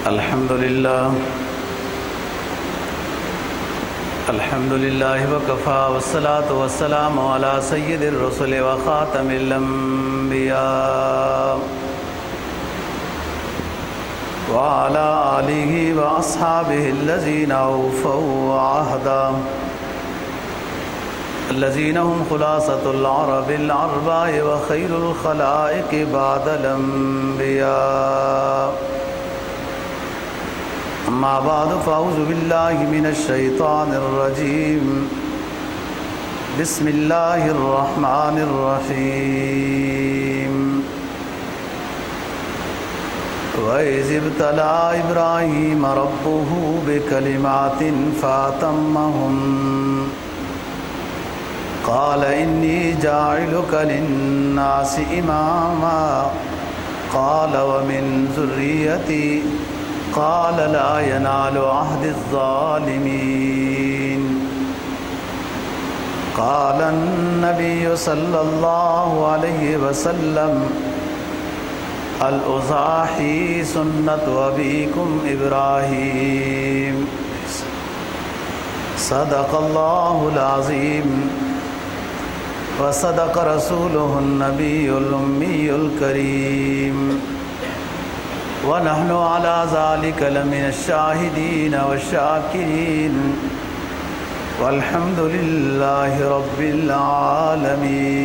الحمد لله وكفى والصلاة والسلام على سيد الرسل وخاتم الأنبياء وعلى آله وأصحابه الذين أوفوا عهدا الذين هم خلاصة العرب العرباء وخير الخلائق بعد الأنبياء. أما بعد فأعوذ بالله من الشيطان الرجيم. بسم الله الرحمن الرحيم. وإذ ابتلى إبراهيم ربه بكلمات فأتمهن قال إني جاعلك للناس إماما قال ومن ذريتي قال لا ينال عهد الظالمين. قال النبي صلى الله عليه وسلم الأضاحي سنة أبيكم إبراهيم. صدق الله العظيم وصدق رسوله النبي الأمي الكريم ونحن على ذلك لمن الشاهدين والشاكرين والحمد لله رب العالمین.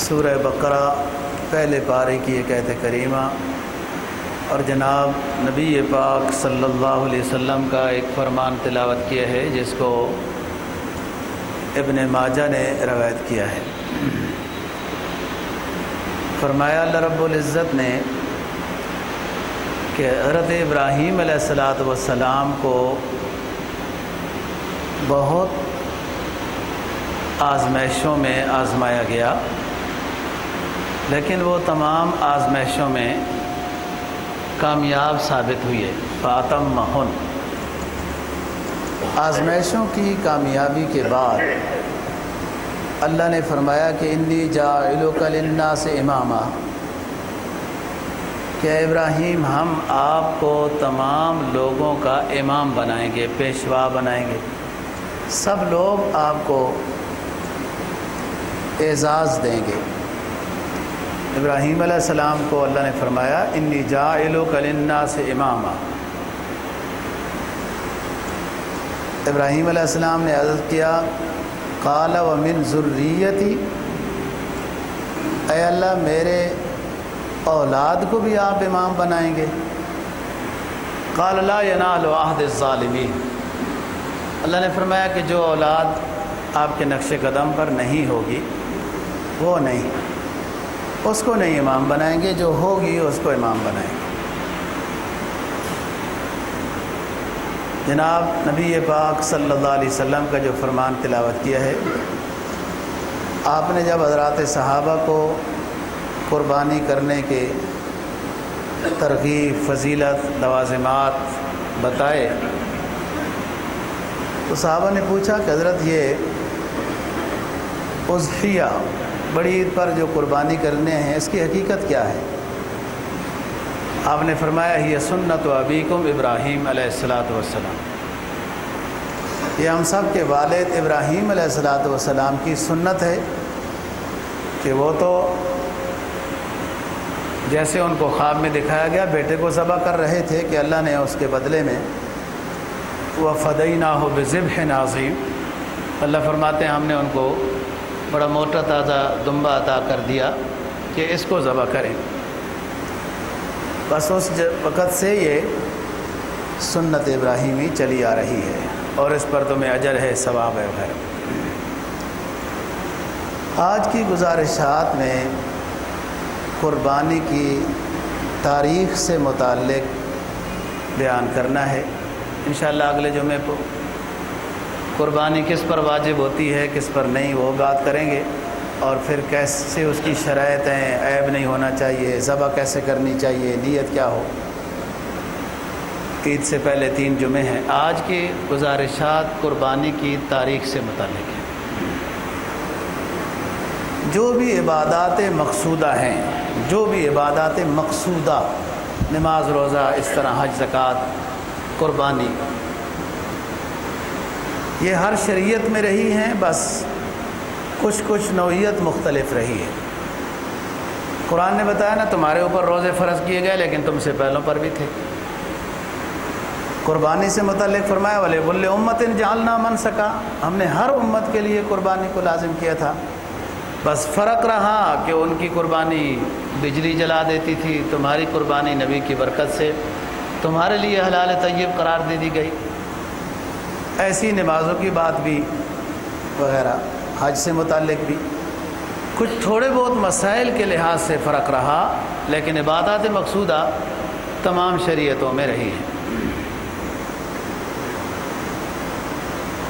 سورہ بقرہ پہلے پارے کی ایک آیت کریمہ اور جناب نبی پاک صلی اللہ علیہ وسلم کا ایک فرمان تلاوت کیا ہے جس کو ابن ماجہ نے روایت کیا ہے. فرمایا اللہ رب العزت نے کہ حضرت ابراہیم علیہ السلام کو بہت آزمائشوں میں آزمایا گیا، لیکن وہ تمام آزمائشوں میں کامیاب ثابت ہوئے. فاتمہن، آزمائشوں کی کامیابی کے بعد اللہ نے فرمایا کہ انی جاعلک للناس اماما، کہ ابراہیم ہم آپ کو تمام لوگوں کا امام بنائیں گے، پیشوا بنائیں گے. سب لوگ آپ کو اعزاز دیں گے. ابراہیم علیہ السلام کو اللہ نے فرمایا انی جاعلک للناس اماما. ابراہیم علیہ السلام نے عرض کیا قال ومن ذریتی، اے اللہ میرے اولاد کو بھی آپ امام بنائیں گے. قال لا ینال عہد الظالمین، اللہ نے فرمایا کہ جو اولاد آپ کے نقش قدم پر نہیں ہوگی وہ نہیں، اس کو نہیں امام بنائیں گے، جو ہوگی اس کو امام بنائیں گے. جناب نبی پاک صلی اللہ علیہ وسلم کا جو فرمان تلاوت کیا ہے، آپ نے جب حضرات صحابہ کو قربانی کرنے کے ترغیب، فضیلت، لوازمات بتائے تو صحابہ نے پوچھا کہ حضرت یہ اضحیہ، بڑی عید پر جو قربانی کرنے ہیں، اس کی حقیقت کیا ہے؟ آپ نے فرمایا یہ سنت ابیکم ابراہیم علیہ السلام، یہ ہم سب کے والد ابراہیم علیہ السلام کی سنت ہے کہ وہ تو جیسے ان کو خواب میں دکھایا گیا بیٹے کو ذبح کر رہے تھے کہ اللہ نے اس کے بدلے میں وَفَدَيْنَاهُ بِذِبْحٍ عَظِيمٍ، اللہ فرماتے ہیں ہم نے ان کو بڑا موٹا تازہ دمبا عطا کر دیا کہ اس کو ذبح کریں. بس اس وقت سے یہ سنت ابراہیمی چلی آ رہی ہے اور اس پر تمہیں اجر ہے، ثواب ہے وغیرہ. آج کی گزارشات میں قربانی کی تاریخ سے متعلق بیان کرنا ہے. انشاءاللہ اگلے جمعے کو قربانی کس پر واجب ہوتی ہے، کس پر نہیں، وہ بات کریں گے، اور پھر کیسے اس کی شرائط ہیں، عیب نہیں ہونا چاہیے، ذبح کیسے کرنی چاہیے، نیت کیا ہو. عید سے پہلے 3 جمعے ہیں. آج کی گزارشات قربانی کی تاریخ سے متعلق ہیں. جو بھی عبادات مقصودہ ہیں، جو بھی عبادات مقصودہ، نماز، روزہ، اس طرح حج، زکوٰۃ، قربانی، یہ ہر شریعت میں رہی ہیں، بس کچھ نوعیت مختلف رہی ہے۔ قرآن نے بتایا نا تمہارے اوپر روزے فرض کیے گئے لیکن تم سے پہلوں پر بھی تھے۔ قربانی سے متعلق فرمایا وَلِكُلِّ أُمَّةٍ جَعَلْنَا مَنسَكًا، ہم نے ہر امت کے لیے قربانی کو لازم کیا تھا، بس فرق رہا کہ ان کی قربانی بجلی جلا دیتی تھی، تمہاری قربانی نبی کی برکت سے تمہارے لیے حلال طیب قرار دے دی گئی۔ ایسی نمازوں کی بات بھی وغیرہ، حج سے متعلق بھی کچھ تھوڑے بہت مسائل کے لحاظ سے فرق رہا، لیکن عبادات مقصودہ تمام شریعتوں میں رہی ہے۔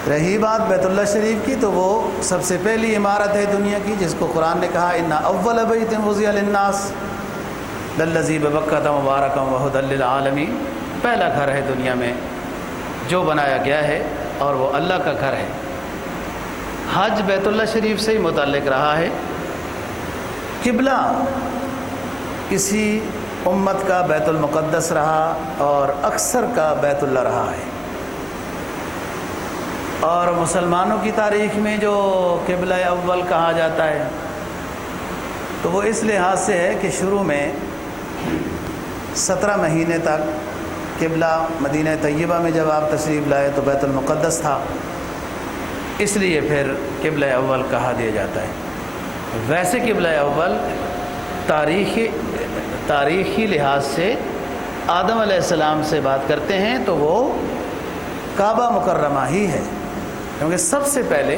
رہی بات بیت اللہ شریف کی، تو وہ سب سے پہلی عمارت ہے دنیا کی، جس کو قرآن نے کہا اِنَّ أَوَّلَ بَيْتٍ وُضِعَ لِلنَّاسِ لَلَّذِي بِبَكَّةَ مُبَارَكًا وَهُدًى لِلْعَالَمِينَ، پہلا گھر ہے دنیا میں جو بنایا گیا ہے اور وہ اللہ کا گھر ہے۔ حج بیت اللہ شریف سے ہی متعلق رہا ہے۔ قبلہ کسی امت کا بیت المقدس رہا اور اکثر کا بیت اللہ رہا ہے، اور مسلمانوں کی تاریخ میں جو قبلہ اول کہا جاتا ہے تو وہ اس لحاظ سے ہے کہ شروع میں 17 مہینے تک قبلہ مدینہ طیبہ میں جب آپ تشریف لائے تو بیت المقدس تھا، اس لیے پھر قبلہ اول کہا دیا جاتا ہے۔ ویسے قبلہ اول تاریخی لحاظ سے آدم علیہ السلام سے بات کرتے ہیں تو وہ کعبہ مکرمہ ہی ہے، کیونکہ سب سے پہلے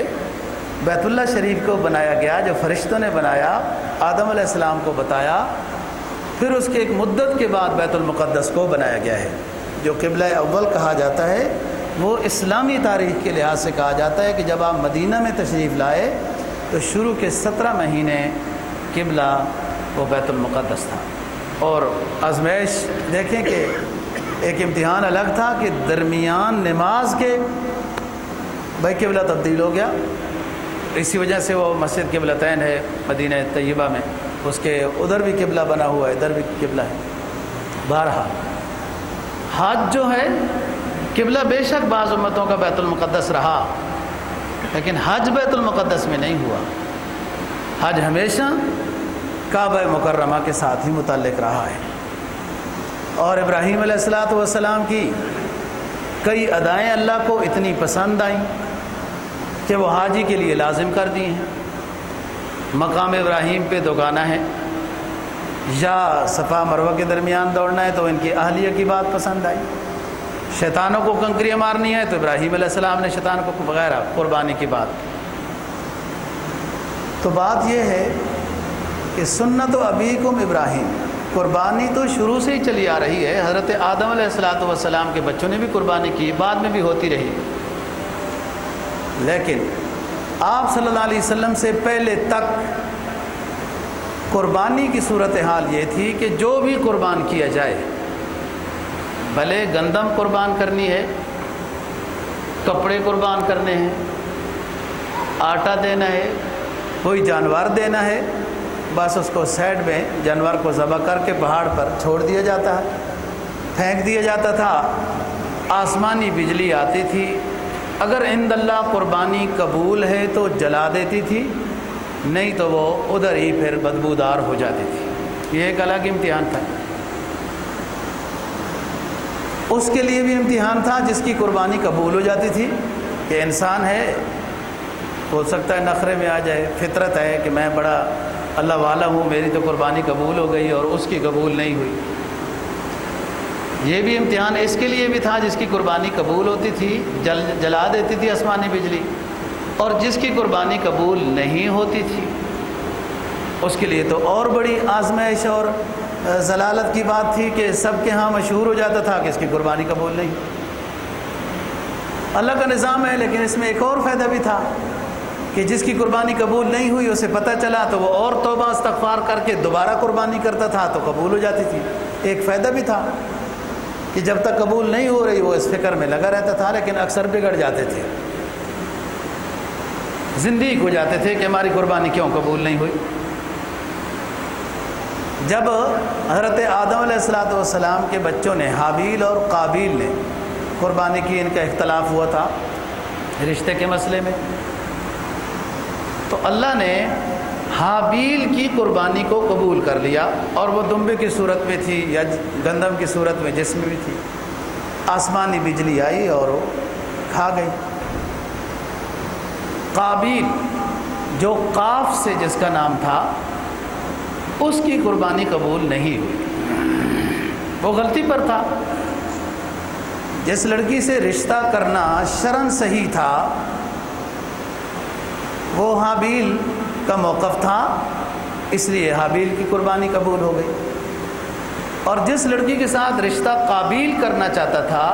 بیت اللہ شریف کو بنایا گیا، جو فرشتوں نے بنایا، آدم علیہ السلام کو بتایا، پھر اس کے ایک مدت کے بعد بیت المقدس کو بنایا گیا ہے۔ جو قبلہ اول کہا جاتا ہے وہ اسلامی تاریخ کے لحاظ سے کہا جاتا ہے کہ جب آپ مدینہ میں تشریف لائے تو شروع کے 17 مہینے قبلہ وہ بیت المقدس تھا۔ اور آزمائش دیکھیں کہ ایک امتحان الگ تھا کہ درمیان نماز کے بھائی قبلہ تبدیل ہو گیا، اسی وجہ سے وہ مسجد قبلتین ہے مدینہ طیبہ میں، اس کے ادھر بھی قبلہ بنا ہوا ہے، ادھر بھی قبلہ ہے۔ بہرحال حج جو ہے قبلہ بے شک بعض امتوں کا بیت المقدس رہا، لیکن حج بیت المقدس میں نہیں ہوا۔ حج ہمیشہ کعبہ مکرمہ کے ساتھ ہی متعلق رہا ہے۔ اور ابراہیم علیہ السلام کی کئی ادائیں اللہ کو اتنی پسند آئیں کہ وہ حاجی کے لیے لازم کر دی ہیں۔ مقام ابراہیم پہ دوگانا ہے یا صفا مروہ کے درمیان دوڑنا ہے تو ان کی اہلیہ کی بات پسند آئی۔ شیطانوں کو کنکریاں مارنی ہے تو ابراہیم علیہ السلام نے شیطان کو وغیرہ قربانی کی بات۔ تو بات یہ ہے کہ سنت ابیکم ابراہیم، قربانی تو شروع سے ہی چلی آ رہی ہے۔ حضرت آدم علیہ السلام کے بچوں نے بھی قربانی کی، بعد میں بھی ہوتی رہی، لیکن آپ صلی اللہ علیہ وسلم سے پہلے تک قربانی کی صورتحال یہ تھی کہ جو بھی قربان کیا جائے، بھلے گندم قربان کرنی ہے، کپڑے قربان کرنے ہیں، آٹا دینا ہے، کوئی جانور دینا ہے، بس اس کو سائڈ میں جانور کو ذبح کر کے پہاڑ پر چھوڑ دیا جاتا ہے، پھینک دیا جاتا تھا۔ آسمانی بجلی آتی تھی، اگر عند اللہ قربانی قبول ہے تو جلا دیتی تھی، نہیں تو وہ ادھر ہی پھر بدبودار ہو جاتی تھی۔ یہ ایک الگ امتحان تھا۔ اس کے لیے بھی امتحان تھا جس کی قربانی قبول ہو جاتی تھی، کہ انسان ہے، ہو سکتا ہے نخرے میں آ جائے، فطرت ہے کہ میں بڑا اللہ والا ہوں، میری تو قربانی قبول ہو گئی اور اس کی قبول نہیں ہوئی۔ یہ بھی امتحان اس کے لیے بھی تھا جس کی قربانی قبول ہوتی تھی، جلا دیتی تھی آسمانی بجلی، اور جس کی قربانی قبول نہیں ہوتی تھی اس کے لیے تو اور بڑی آزمائش اور ضلالت کی بات تھی کہ سب کے ہاں مشہور ہو جاتا تھا کہ اس کی قربانی قبول نہیں۔ اللہ کا نظام ہے، لیکن اس میں ایک اور فائدہ بھی تھا کہ جس کی قربانی قبول نہیں ہوئی اسے پتہ چلا تو وہ اور توبہ استغفار کر کے دوبارہ قربانی کرتا تھا تو قبول ہو جاتی تھی۔ ایک فائدہ بھی تھا کہ جب تک قبول نہیں ہو رہی وہ اس فکر میں لگا رہتا تھا، لیکن اکثر بگڑ جاتے تھے۔ زندگی ہو جاتے تھے کہ ہماری قربانی کیوں قبول نہیں ہوئی۔ جب حضرت آدم علیہ السلام کے بچوں نے حابیل اور قابیل نے قربانی کی، ان کا اختلاف ہوا تھا رشتے کے مسئلے میں، تو اللہ نے حابیل کی قربانی کو قبول کر لیا، اور وہ دمبے کی صورت میں تھی یا گندم کی صورت میں، جس میں بھی تھی، آسمانی بجلی آئی اور وہ کھا گئی۔ قابیل جو قاف سے جس کا نام تھا، اس کی قربانی قبول نہیں ہوئی، وہ غلطی پر تھا۔ جس لڑکی سے رشتہ کرنا شرعاً صحیح تھا، وہ حابیل کا موقف تھا، اس لیے حابیل کی قربانی قبول ہو گئی۔ اور جس لڑکی کے ساتھ رشتہ قابیل کرنا چاہتا تھا،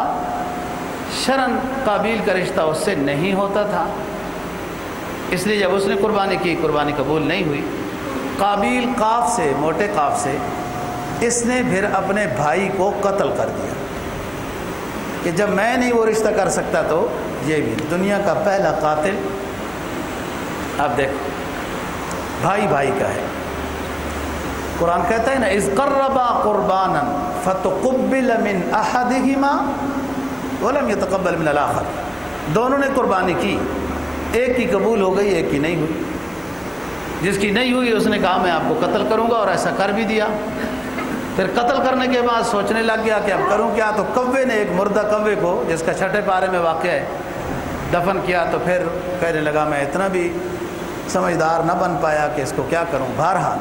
شرعاً قابیل کا رشتہ اس سے نہیں ہوتا تھا، اس لیے جب اس نے قربانی کی، قربانی قبول نہیں ہوئی۔ قابیل قاف سے، موٹے قاف سے، اس نے پھر اپنے بھائی کو قتل کر دیا کہ جب میں نہیں وہ رشتہ کر سکتا تو یہ بھی۔ دنیا کا پہلا قاتل، آپ دیکھو، بھائی بھائی کا ہے۔ قرآن کہتا ہے نا، اذ قربا قربانا فتقبل من احدہما ولم يتقبل من الاخر، دونوں نے قربانی کی، ایک کی قبول ہو گئی، ایک کی نہیں ہوئی۔ جس کی نہیں ہوئی اس نے کہا میں آپ کو قتل کروں گا، اور ایسا کر بھی دیا۔ پھر قتل کرنے کے بعد سوچنے لگ گیا کہ اب کروں کیا، تو کوے نے ایک مردہ کوے کو، جس کا چھٹے پارے میں واقع ہے، دفن کیا۔ تو پھر کہنے لگا میں اتنا بھی سمجھدار نہ بن پایا کہ اس کو کیا کروں۔ بہرحال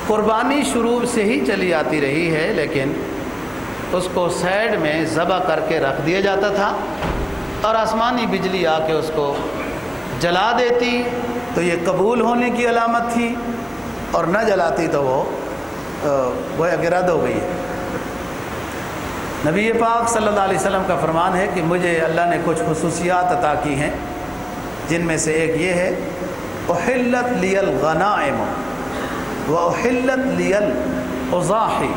قربانی شروع سے ہی چلی آتی رہی ہے، لیکن اس کو سائڈ میں ذبح کر کے رکھ دیا جاتا تھا، اور آسمانی بجلی آ کے اس کو جلا دیتی تو یہ قبول ہونے کی علامت تھی، اور نہ جلاتی تو وہ رد ہو گئی ہے۔ نبی پاک صلی اللہ علیہ وسلم کا فرمان ہے کہ مجھے اللہ نے کچھ خصوصیات عطا کی ہیں، جن میں سے ایک یہ ہے، احلت لی الغنائم واحلت لی الاضاحی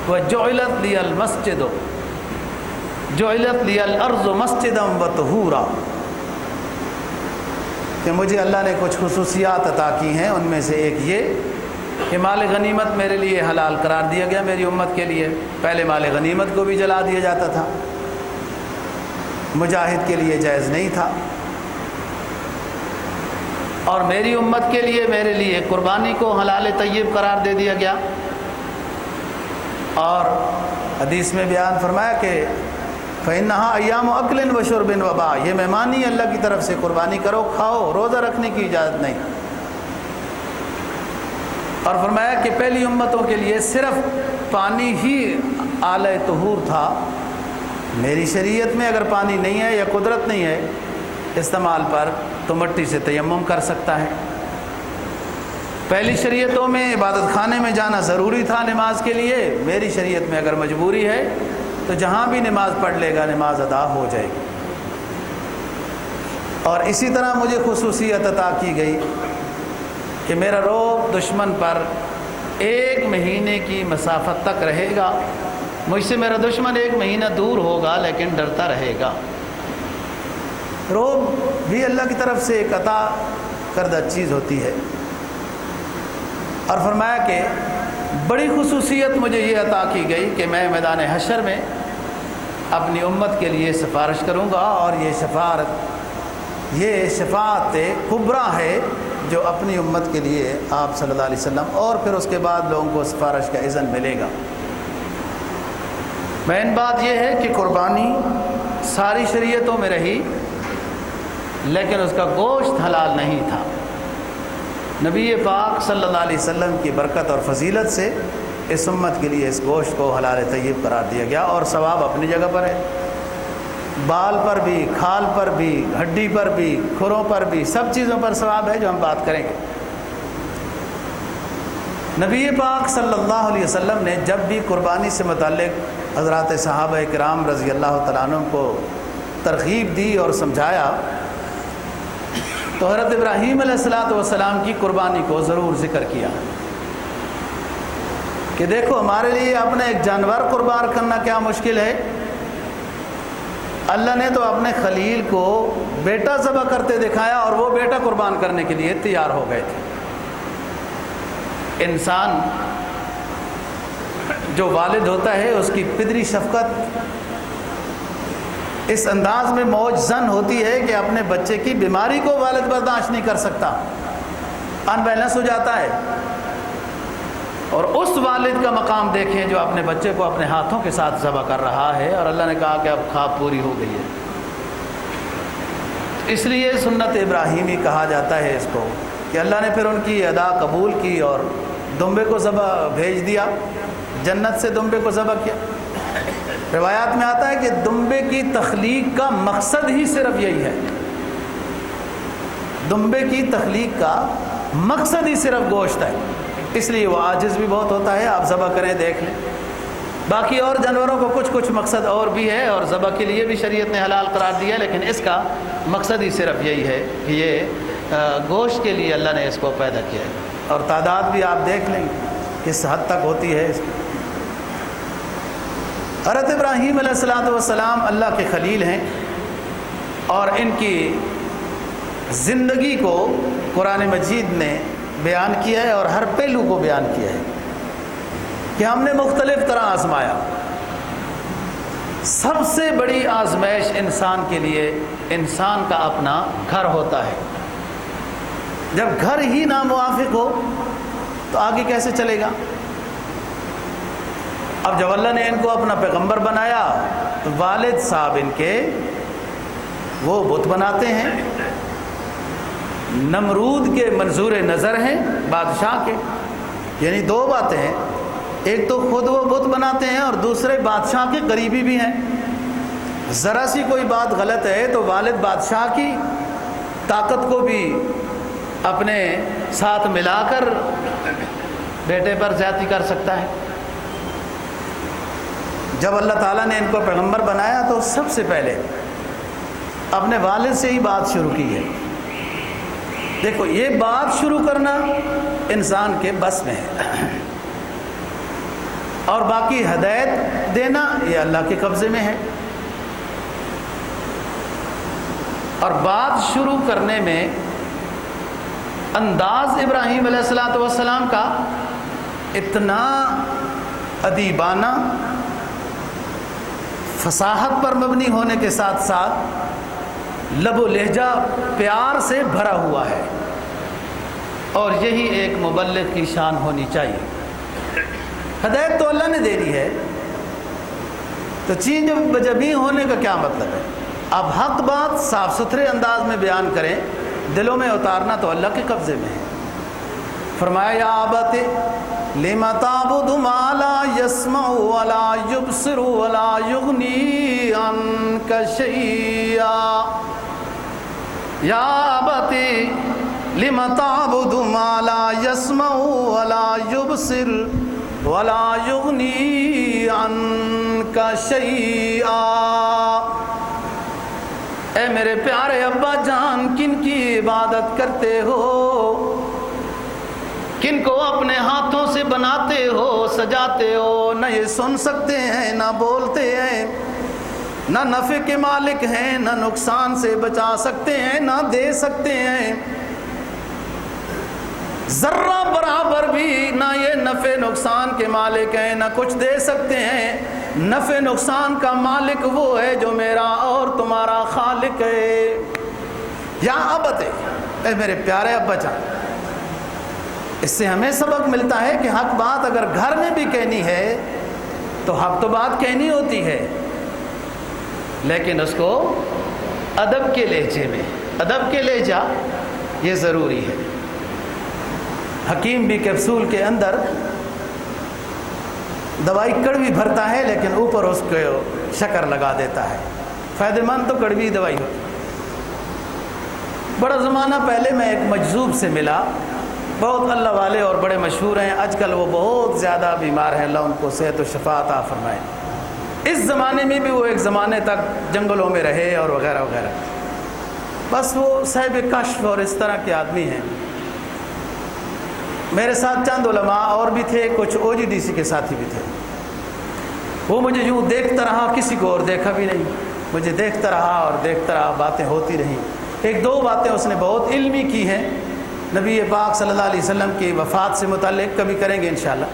وجعلت لی المسجد جعلت لی الارض مسجدا وطہورا، کہ مجھے اللہ نے کچھ خصوصیات عطا کی ہیں، ان میں سے ایک یہ کہ مال غنیمت میرے لیے حلال قرار دیا گیا، میری امت کے لیے۔ پہلے مال غنیمت کو بھی جلا دیا جاتا تھا، مجاہد کے لیے جائز نہیں تھا، اور میری امت کے لیے، میرے لیے قربانی کو حلال طیب قرار دے دیا گیا۔ اور حدیث میں بیان فرمایا کہ فَإِنَّهَا أَيَّامُ أَكْلٍ وَشُرْبٍ وَبَاءٍ، یہ مہمانی اللہ کی طرف سے، قربانی کرو، کھاؤ، روزہ رکھنے کی اجازت نہیں۔ اور فرمایا کہ پہلی امتوں کے لیے صرف پانی ہی آلہ طہور تھا، میری شریعت میں اگر پانی نہیں ہے یا قدرت نہیں ہے استعمال پر، تو مٹی سے تیمم کر سکتا ہے۔ پہلی شریعتوں میں عبادت خانے میں جانا ضروری تھا نماز کے لیے، میری شریعت میں اگر مجبوری ہے تو جہاں بھی نماز پڑھ لے گا، نماز ادا ہو جائے گی۔ اور اسی طرح مجھے خصوصیت عطا کی گئی کہ میرا رعب دشمن پر 1 مہینے کی مسافت تک رہے گا، مجھ سے میرا دشمن 1 مہینہ دور ہوگا لیکن ڈرتا رہے گا۔ رعب بھی اللہ کی طرف سے ایک عطا کردہ چیز ہوتی ہے۔ اور فرمایا کہ بڑی خصوصیت مجھے یہ عطا کی گئی کہ میں میدان حشر میں اپنی امت کے لیے سفارش کروں گا، اور یہ شفاعت کبریٰ ہے جو اپنی امت کے لیے آپ صلی اللہ علیہ وسلم، اور پھر اس کے بعد لوگوں کو سفارش کا اذن ملے گا۔ مین بات یہ ہے کہ قربانی ساری شریعتوں میں رہی، لیکن اس کا گوشت حلال نہیں تھا۔ نبی پاک صلی اللہ علیہ وسلم کی برکت اور فضیلت سے اس امت کے لیے اس گوشت کو حلال طیب قرار دیا گیا، اور ثواب اپنی جگہ پر ہے، بال پر بھی، کھال پر بھی، ہڈی پر بھی، کھروں پر بھی، سب چیزوں پر ثواب ہے جو ہم بات کریں گے۔ نبی پاک صلی اللہ علیہ وسلم نے جب بھی قربانی سے متعلق حضرات صحابہ کرام رضی اللہ تعالیٰ عنہ کو ترغیب دی اور سمجھایا، تو حضرت ابراہیم علیہ السلام کی قربانی کو ضرور ذکر کیا کہ دیکھو ہمارے لیے اپنا ایک جانور قربان کرنا کیا مشکل ہے، اللہ نے تو اپنے خلیل کو بیٹا ذبح کرتے دکھایا اور وہ بیٹا قربان کرنے کے لیے تیار ہو گئے تھے۔ انسان جو والد ہوتا ہے اس کی پدری شفقت اس انداز میں موج زن ہوتی ہے کہ اپنے بچے کی بیماری کو والد برداشت نہیں کر سکتا، ان بیلنس ہو جاتا ہے۔ اور اس والد کا مقام دیکھیں جو اپنے بچے کو اپنے ہاتھوں کے ساتھ ذبح کر رہا ہے، اور اللہ نے کہا کہ اب خواب پوری ہو گئی ہے۔ اس لیے سنت ابراہیمی کہا جاتا ہے اس کو، کہ اللہ نے پھر ان کی ادا قبول کی اور دمبے کو ذبح بھیج دیا، جنت سے دمبے کو ذبح کیا۔ روایات میں آتا ہے کہ دمبے کی تخلیق کا مقصد ہی صرف یہی ہے، دمبے کی تخلیق کا مقصد ہی صرف گوشت ہے، اس لیے وہ عاجز بھی بہت ہوتا ہے۔ آپ ذبح کریں دیکھ لیں، باقی اور جانوروں کو کچھ مقصد اور بھی ہے، اور ذبح کے لیے بھی شریعت نے حلال قرار دیا ہے، لیکن اس کا مقصد ہی صرف یہی ہے کہ یہ گوشت کے لیے اللہ نے اس کو پیدا کیا ہے۔ اور تعداد بھی آپ دیکھ لیں کس حد تک ہوتی ہے اس کی۔ حضرت ابراہیم علیہ السلام اللہ کے خلیل ہیں، اور ان کی زندگی کو قرآن مجید نے بیان کیا ہے، اور ہر پہلو کو بیان کیا ہے کہ ہم نے مختلف طرح آزمایا۔ سب سے بڑی آزمائش انسان کے لیے انسان کا اپنا گھر ہوتا ہے۔ جب گھر ہی ناموافق ہو تو آگے کیسے چلے گا؟ اب جب اللہ نے ان کو اپنا پیغمبر بنایا تو والد صاحب ان کے وہ بت بناتے ہیں، نمرود کے منظور نظر ہیں بادشاہ کے، یعنی دو باتیں ہیں، ایک تو خود وہ بت بناتے ہیں اور دوسرے بادشاہ کے قریبی بھی ہیں۔ ذرا سی کوئی بات غلط ہے تو والد بادشاہ کی طاقت کو بھی اپنے ساتھ ملا کر بیٹے پر زیادتی کر سکتا ہے۔ جب اللہ تعالیٰ نے ان کو پیغمبر بنایا تو سب سے پہلے اپنے والد سے ہی بات شروع کی ہے۔ دیکھو، یہ بات شروع کرنا انسان کے بس میں ہے، اور باقی ہدایت دینا یہ اللہ کے قبضے میں ہے۔ اور بات شروع کرنے میں انداز ابراہیم علیہ السلام کا اتنا ادیبانہ، فصاحت پر مبنی ہونے کے ساتھ ساتھ لب و لہجہ پیار سے بھرا ہوا ہے، اور یہی ایک مبلغ کی شان ہونی چاہیے۔ ہدایت تو اللہ نے دے دی ہے، تو چین بجبی ہونے کا کیا مطلب ہے؟ اب حق بات صاف ستھرے انداز میں بیان کریں، دلوں میں اتارنا تو اللہ کے قبضے میں ہے۔ فرمایا یا ابت لم تعبد ما لا يسمع ولا يبصر ولا يغني عنك شيئا، یا ابت لم تعبد ما لا يسمع ولا يبصر ولا يغني عنك شيئا۔ اے میرے پیارے ابا جان، کن کی عبادت کرتے ہو، کن کو اپنے ہاتھوں سے بناتے ہو، سجاتے ہو؟ نہ یہ سن سکتے ہیں، نہ بولتے ہیں، نہ نفع کے مالک ہیں، نہ نقصان سے بچا سکتے ہیں، نہ دے سکتے ہیں، ذرہ برابر بھی نہ یہ نفع نقصان کے مالک ہیں، نہ کچھ دے سکتے ہیں۔ نفع نقصان کا مالک وہ ہے جو میرا اور تمہارا خالق ہے۔ یا ابت، اے میرے پیارے ابا جان۔ اس سے ہمیں سبق ملتا ہے کہ حق بات اگر گھر میں بھی کہنی ہے تو حق تو بات کہنی ہوتی ہے، لیکن اس کو ادب کے لہجے میں، ادب کے لہجہ یہ ضروری ہے۔ حکیم بھی کیپسول کے اندر دوائی کڑوی بھرتا ہے، لیکن اوپر اس کو شکر لگا دیتا ہے۔ فائدہ مند تو کڑوی دوائی ہوتی۔ بڑا زمانہ پہلے میں ایک مجذوب سے ملا، بہت اللہ والے اور بڑے مشہور ہیں، آج کل وہ بہت زیادہ بیمار ہیں، اللہ ان کو صحت و شفا عطا فرمائے۔ اس زمانے میں بھی وہ ایک زمانے تک جنگلوں میں رہے اور وغیرہ وغیرہ، بس وہ صاحب کشف اور اس طرح کے آدمی ہیں۔ میرے ساتھ چند علماء اور بھی تھے، کچھ OGDC کے ساتھی بھی تھے۔ وہ مجھے یوں دیکھتا رہا، کسی کو اور دیکھا بھی نہیں۔ مجھے دیکھتا رہا، باتیں ہوتی رہیں۔ ایک دو باتیں اس نے بہت علمی کی ہیں نبی پاک صلی اللہ علیہ وسلم کی وفات سے متعلق، کبھی کریں گے انشاءاللہ۔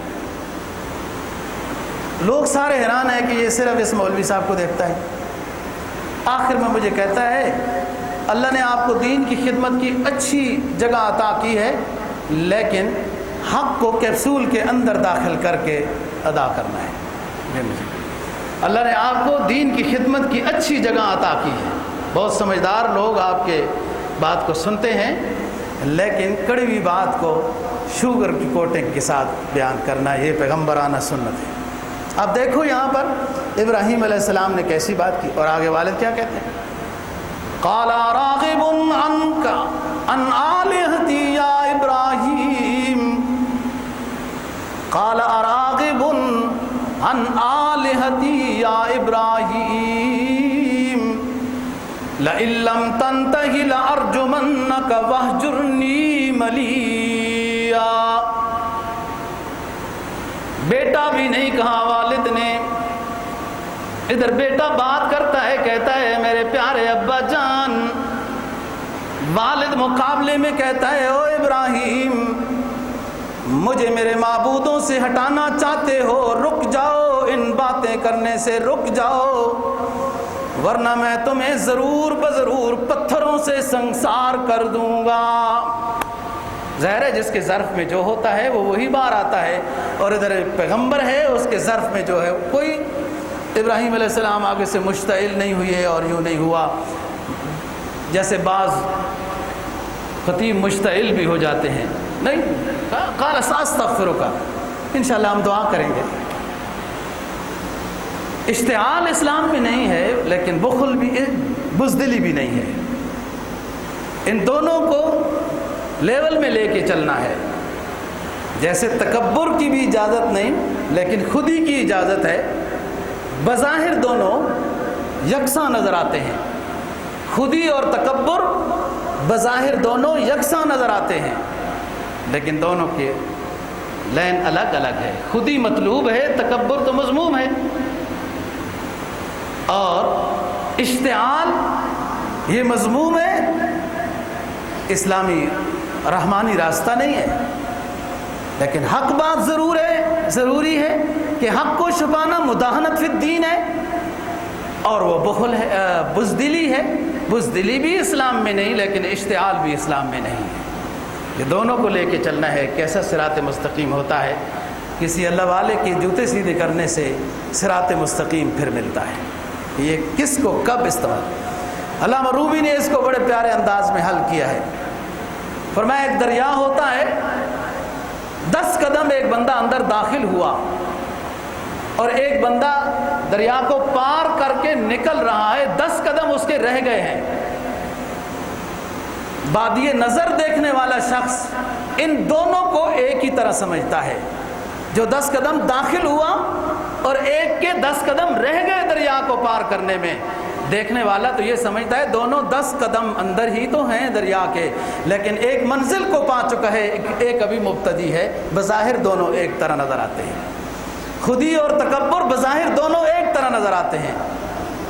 لوگ سارے حیران ہیں کہ یہ صرف اس مولوی صاحب کو دیکھتا ہے۔ آخر میں مجھے کہتا ہے اللہ نے آپ کو دین کی خدمت کی اچھی جگہ عطا کی ہے، لیکن حق کو کیپسول کے اندر داخل کر کے ادا کرنا ہے۔ اللہ نے آپ کو دین کی خدمت کی اچھی جگہ عطا کی ہے۔ بہت سمجھدار لوگ آپ کے بات کو سنتے ہیں، لیکن کڑوی بات کو شوگر کی کوٹنگ کے ساتھ بیان کرنا یہ پیغمبرانہ سنت ہے۔ اب دیکھو یہاں پر ابراہیم علیہ السلام نے کیسی بات کی، اور آگے والد کیا کہتے ہیں؟ قال راغب عنك عن آلهتي یا ابراہیم، قال راغب عن آلهتي یا ابراہیم لئن لم تنتهِ لأرجمنك واهجرني مليا۔ بیٹا بھی نہیں کہا والد نے، ادھر بیٹا بات کرتا ہے، کہتا ہے میرے پیارے ابا جان۔ والد مقابلے میں کہتا ہے او ابراہیم، مجھے میرے معبودوں سے ہٹانا چاہتے ہو، رک جاؤ، ان باتیں کرنے سے رک جاؤ، ورنہ میں تمہیں ضرور بضرور پتھروں سے سنسار کر دوں گا۔ ظاہر ہے جس کے ظرف میں جو ہوتا ہے وہ وہی بار آتا ہے، اور ادھر پیغمبر ہے اس کے ظرف میں جو ہے کوئی ابراہیم علیہ السلام آگے سے مشتعل نہیں ہوئے اور یوں نہیں ہوا جیسے بعض خطیب مشتعل بھی ہو جاتے ہیں، نہیں، قال ساستغفرک، انشاءاللہ ہم دعا کریں گے۔ اشتعال اسلام میں نہیں ہے، لیکن بخل بھی، بزدلی بھی نہیں ہے۔ ان دونوں کو لیول میں لے کے چلنا ہے۔ جیسے تکبر کی بھی اجازت نہیں، لیکن خودی کی اجازت ہے۔ بظاہر دونوں یکساں نظر آتے ہیں، خودی اور تکبر بظاہر دونوں یکساں نظر آتے ہیں، لیکن دونوں کے لین الگ الگ ہے۔ خودی مطلوب ہے، تکبر تو مذموم ہے، اور اشتعال یہ مذموم ہے، اسلامی رحمانی راستہ نہیں ہے۔ لیکن حق بات ضروری ہے کہ حق کو چھپانا مداہنت فی الدین ہے، اور وہ بخل ہے، بزدلی ہے۔ بزدلی بھی اسلام میں نہیں، لیکن اشتعال بھی اسلام میں نہیں ہے۔ یہ دونوں کو لے کے چلنا ہے۔ کیسا صراط مستقیم ہوتا ہے؟ کسی اللہ والے کے جوتے سیدھے کرنے سے صراط مستقیم پھر ملتا ہے۔ یہ کس کو کب استعمال؟ علامہ رومی نے اس کو بڑے پیارے انداز میں حل کیا ہے۔ فرمایا ایک دریا ہوتا ہے، 10 قدم ایک بندہ اندر داخل ہوا، اور ایک بندہ دریا کو پار کر کے نکل رہا ہے، 10 قدم اس کے رہ گئے ہیں۔ بادی نظر دیکھنے والا شخص ان دونوں کو ایک ہی طرح سمجھتا ہے۔ جو 10 قدم داخل ہوا اور ایک کے 10 قدم رہ گئے دریا کو پار کرنے میں، دیکھنے والا تو یہ سمجھتا ہے دونوں 10 قدم اندر ہی تو ہیں دریا کے، لیکن ایک منزل کو پا چکا ہے، ایک ابھی مبتدی ہے۔ بظاہر دونوں ایک طرح نظر آتے ہیں۔ خودی اور تکبر بظاہر دونوں ایک طرح نظر آتے ہیں،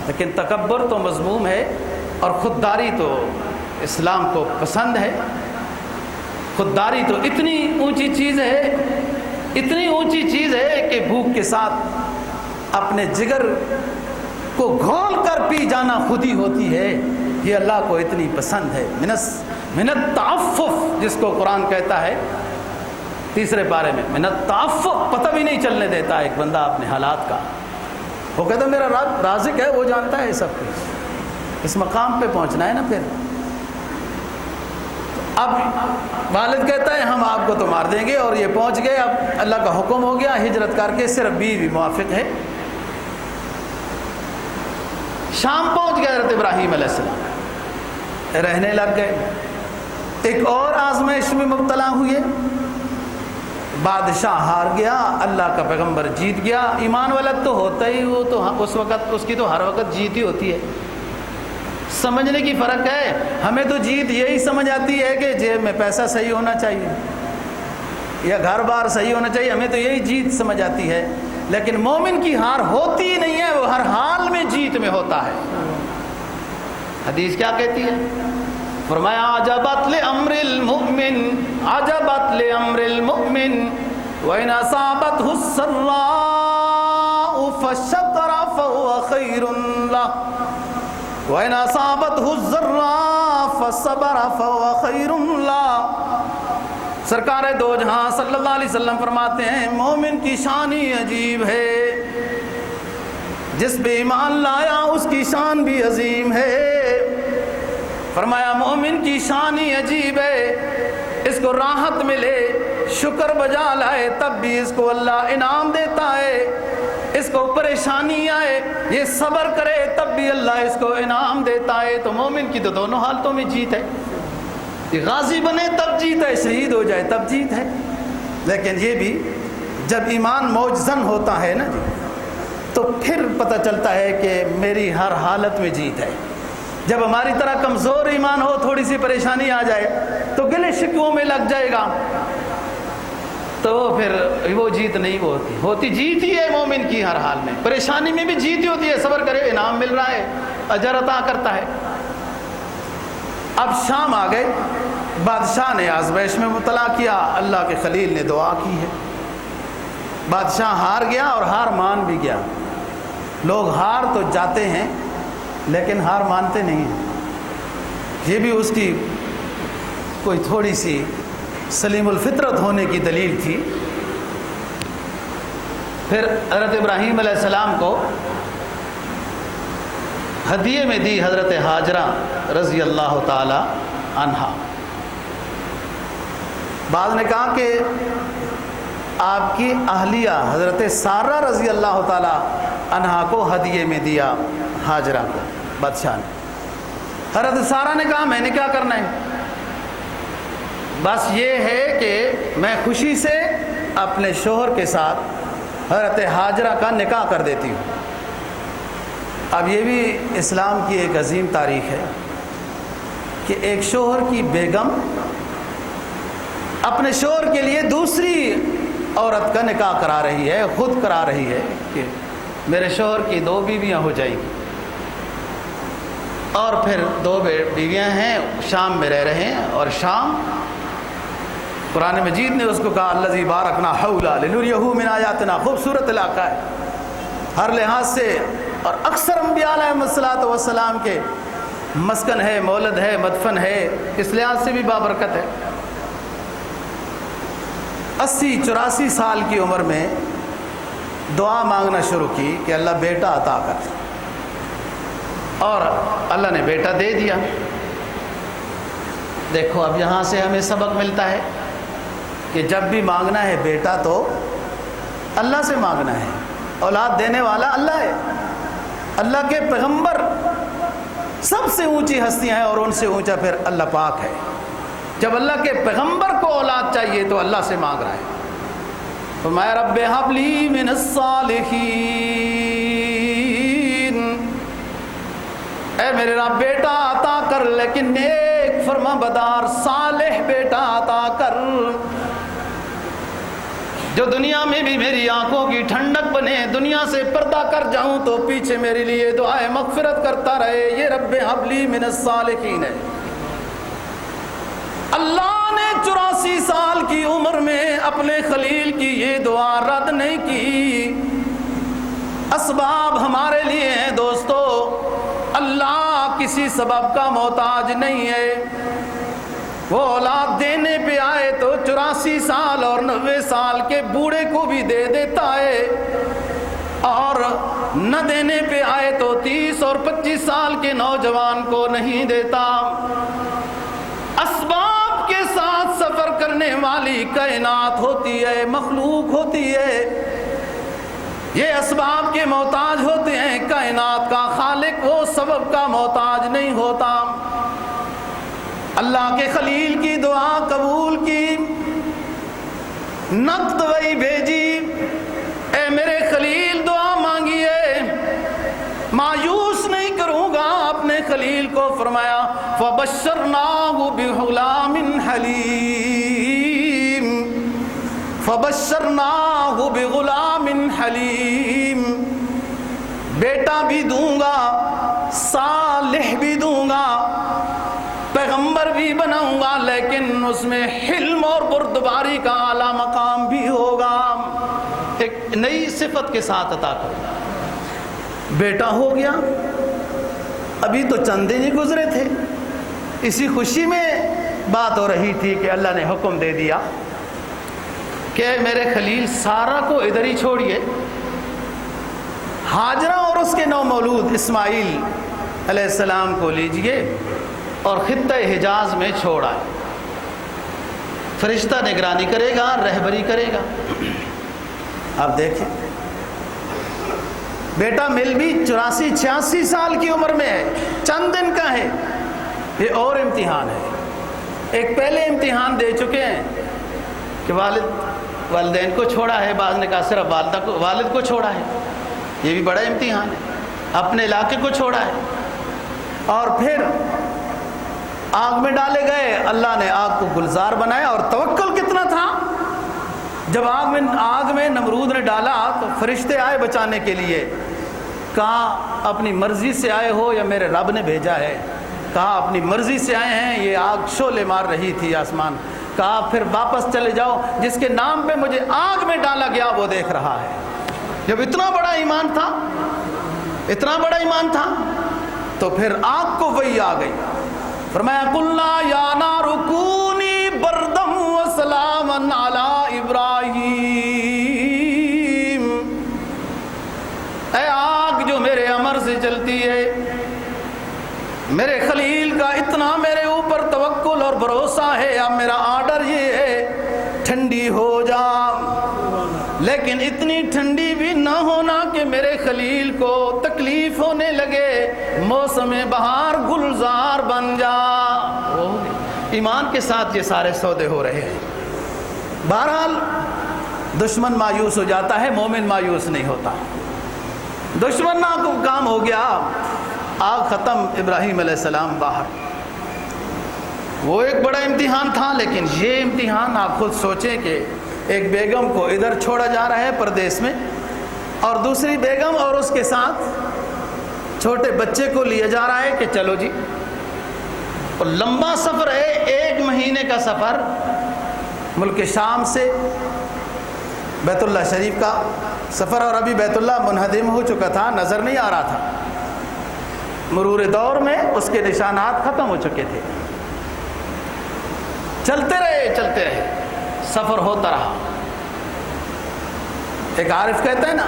لیکن تکبر تو مذموم ہے، اور خودداری تو اسلام کو پسند ہے۔ خودداری تو اتنی اونچی چیز ہے کہ بھوک کے ساتھ اپنے جگر کو گھول کر پی جانا خودی ہوتی ہے۔ یہ اللہ کو اتنی پسند ہے۔ من التعفف جس کو قرآن کہتا ہے 3 پارے میں، من التعفف، پتہ بھی نہیں چلنے دیتا ایک بندہ اپنے حالات کا۔ وہ کہتا ہے میرا رب رازق ہے، وہ جانتا ہے سب کچھ۔ اس مقام پہ پہنچنا ہے نا پھر۔ اب والد کہتا ہے ہم آپ کو تو مار دیں گے، اور یہ پہنچ گئے، اب اللہ کا حکم ہو گیا، ہجرت کر کے صرف بیوی موافق ہے۔ شام پہنچ گئے حضرت ابراہیم علیہ السلام، رہنے لگ گئے۔ ایک اور آزمائش میں مبتلا ہوئے، بادشاہ ہار گیا، اللہ کا پیغمبر جیت گیا۔ ایمان والا تو ہوتا ہی، وہ تو اس وقت اس کی تو ہر وقت جیت ہی ہوتی ہے۔ سمجھنے کی فرق ہے، ہمیں تو جیت یہی سمجھ آتی ہے کہ جیب میں پیسہ صحیح ہونا چاہیے یا گھر بار صحیح ہونا چاہیے، ہمیں تو یہی جیت سمجھ آتی ہے۔ لیکن مومن کی ہار ہوتی ہی نہیں ہے، وہ ہر حال میں جیت میں ہوتا ہے۔ حدیث کیا کہتی ہے؟ فرمایا عجبت لامر المؤمن، عجبت لامر المؤمن وإن أصابته السراء فشكر فهو خير له وإن أصابته الضراء فصبر فهو خير له۔ سرکار دو جہاں صلی اللہ علیہ وسلم فرماتے ہیں مومن کی شان ہی عجیب ہے، جس پہ ایمان لایا اس کی شان بھی عظیم ہے۔ فرمایا مومن کی شان ہی عجیب ہے، اس کو راحت ملے شکر بجا لائے تب بھی اس کو اللہ انعام دیتا ہے، اس کو پریشانی آئے یہ صبر کرے تب بھی اللہ اس کو انعام دیتا ہے۔ تو مومن کی تو دونوں حالتوں میں جیت ہے، غازی بنے تب جیت ہے، شہید ہو جائے تب جیت ہے۔ لیکن یہ بھی جب ایمان موجزن ہوتا ہے نا جی، تو پھر پتہ چلتا ہے کہ میری ہر حالت میں جیت ہے۔ جب ہماری طرح کمزور ایمان ہو، تھوڑی سی پریشانی آ جائے تو گلے شکووں میں لگ جائے گا، تو پھر وہ جیت نہیں ہوتی جیت ہی ہے مومن کی ہر حال میں، پریشانی میں بھی جیت ہی ہوتی ہے، صبر کرے انعام مل رہا ہے، اجر عطا کرتا ہے۔ اب شام آ گئے، بادشاہ نے آزمائش میں مبتلا کیا، اللہ کے خلیل نے دعا کی ہے، بادشاہ ہار گیا اور ہار مان بھی گیا۔ لوگ ہار تو جاتے ہیں لیکن ہار مانتے نہیں ہیں، یہ بھی اس کی کوئی تھوڑی سی سلیم الفطرت ہونے کی دلیل تھی۔ پھر حضرت ابراہیم علیہ السلام کو ہدیے میں دی حضرت ہاجرہ رضی اللہ تعالی عنہا۔ بعض نے کہا کہ آپ کی اہلیہ حضرت سارہ رضی اللہ تعالی عنہا کو ہدیے میں دیا ہاجرہ کو بادشاہ نے۔ حضرت سارہ نے کہا میں نے کیا کرنا ہے، بس یہ ہے کہ میں خوشی سے اپنے شوہر کے ساتھ حضرت ہاجرہ کا نکاح کر دیتی ہوں۔ اب یہ بھی اسلام کی ایک عظیم تاریخ ہے کہ ایک شوہر کی بیگم اپنے شوہر کے لیے دوسری عورت کا نکاح کرا رہی ہے، خود کرا رہی ہے کہ میرے شوہر کی 2 بیویاں ہو جائیں گی، اور پھر 2 بیویاں ہیں شام میں رہ رہے ہیں، اور شام قرآن مجید نے اس کو کہا الذی بارکنا حولہ لنریہ من آیاتنا، خوبصورت علاقہ ہے ہر لحاظ سے، اور اکثر انبیاء علیہ السلام کے مسکن ہے، مولد ہے، مدفن ہے، اس لحاظ سے بھی بابرکت ہے۔ 80-84 سال کی عمر میں دعا مانگنا شروع کی کہ اللہ بیٹا عطا کر، اور اللہ نے بیٹا دے دیا۔ دیکھو اب یہاں سے ہمیں سبق ملتا ہے کہ جب بھی مانگنا ہے بیٹا تو اللہ سے مانگنا ہے، اولاد دینے والا اللہ ہے، اللہ کے پیغمبر سب سے اونچی ہستیاں ہیں اور ان سے اونچا پھر اللہ پاک ہے۔ جب اللہ کے پیغمبر کو اولاد چاہیے تو اللہ سے مانگ رہا ہے، فرمایا رب ہب لی من الصالحین، اے میرے رب بیٹا عطا کر، لیکن نیک فرما بدار صالح بیٹا عطا کر، جو دنیا میں بھی میری آنکھوں کی ٹھنڈک بنے، دنیا سے پردہ کر جاؤں تو پیچھے میرے لیے دعائے مغفرت کرتا رہے۔ یہ رب حبلی من الصالحین ہے۔ اللہ نے 84 سال کی عمر میں اپنے خلیل کی یہ دعا رد نہیں کی۔ اسباب ہمارے لیے ہیں دوستو، اللہ کسی سبب کا محتاج نہیں ہے، وہ اولاد دینے پہ آئے تو 84 سال اور 90 سال کے بوڑھے کو بھی دے دیتا ہے، اور نہ دینے پہ آئے تو 30 اور 25 سال کے نوجوان کو نہیں دیتا۔ اسباب کے ساتھ سفر کرنے والی کائنات ہوتی ہے، مخلوق ہوتی ہے، یہ اسباب کے محتاج ہوتے ہیں، کائنات کا خالق وہ سبب کا محتاج نہیں ہوتا۔ اللہ کے خلیل کی دعا قبول کی، نقد وہی بھیجی، اے میرے خلیل دعا مانگیے، مایوس نہیں کروں گا اپنے خلیل کو۔ فرمایا فبشرناہ بغلام حلیم، فبشرناہ بغلام حلیم، بیٹا بھی دوں گا صالح بھی دوں گا، پیغمبر بھی بناؤں گا، لیکن اس میں حلم اور بردباری کا اعلیٰ مقام بھی ہوگا، ایک نئی صفت کے ساتھ عطا کروں گا۔ بیٹا ہو گیا، ابھی تو چند دن ہی گزرے تھے، اسی خوشی میں بات ہو رہی تھی کہ اللہ نے حکم دے دیا کہ میرے خلیل سارہ کو ادھر ہی چھوڑیے، ہاجرہ اور اس کے نومولود اسماعیل علیہ السلام کو لیجئے اور خطہ حجاز میں چھوڑ آئے، فرشتہ نگرانی کرے گا، رہبری کرے گا۔ اب دیکھیں بیٹا مل بھی 84-86 سال کی عمر میں ہے، چند دن کا ہے، یہ اور امتحان ہے۔ ایک پہلے امتحان دے چکے ہیں کہ والدین کو چھوڑا ہے، بعض نے کہا صرف والد کو چھوڑا ہے، یہ بھی بڑا امتحان ہے، اپنے علاقے کو چھوڑا ہے، اور پھر آگ میں ڈالے گئے، اللہ نے آگ کو گلزار بنایا، اور توکل کتنا تھا، جب آگ میں نمرود نے ڈالا تو فرشتے آئے بچانے کے لیے، کہا اپنی مرضی سے آئے ہو یا میرے رب نے بھیجا ہے؟ کہا اپنی مرضی سے آئے ہیں، یہ آگ شعلے مار رہی تھی آسمان، کہا پھر واپس چلے جاؤ، جس کے نام پہ مجھے آگ میں ڈالا گیا وہ دیکھ رہا ہے۔ جب اتنا بڑا ایمان تھا، اتنا بڑا ایمان تھا، تو پھر آگ کو وہی آ گئی، فرمایا قُلْنَا يَا نَارُ كُونِي بَرْدًا وَسَلَامًا عَلَىٰ إِبْرَاهِيمَ، اے آگ جو میرے امر سے چلتی ہے، میرے خلیل کا اتنا میرے اوپر توکل اور بھروسہ ہے، اب میرا آرڈر یہ ہے ٹھنڈی ہو جا، لیکن اتنی ٹھنڈی بھی نہ ہونا کہ میرے خلیل کو تکلیف ہونے لگے، موسم بہار گلزار بن جا۔ ایمان کے ساتھ یہ سارے سودے ہو رہے ہیں۔ بہرحال دشمن مایوس ہو جاتا ہے، مومن مایوس نہیں ہوتا۔ دشمن نہ کو کام ہو گیا، آگ ختم، ابراہیم علیہ السلام باہر۔ وہ ایک بڑا امتحان تھا، لیکن یہ امتحان آپ خود سوچیں کہ ایک بیگم کو ادھر چھوڑا جا رہا ہے پردیس میں، اور دوسری بیگم اور اس کے ساتھ چھوٹے بچے کو لیا جا رہا ہے کہ چلو جی، اور لمبا سفر ہے، 1 مہینے کا سفر، ملک شام سے بیت اللہ شریف کا سفر، اور ابھی بیت اللہ منہدم ہو چکا تھا، نظر نہیں آ رہا تھا، مرور دور میں اس کے نشانات ختم ہو چکے تھے۔ چلتے رہے، سفر ہوتا رہا۔ ایک عارف کہتا ہے نا،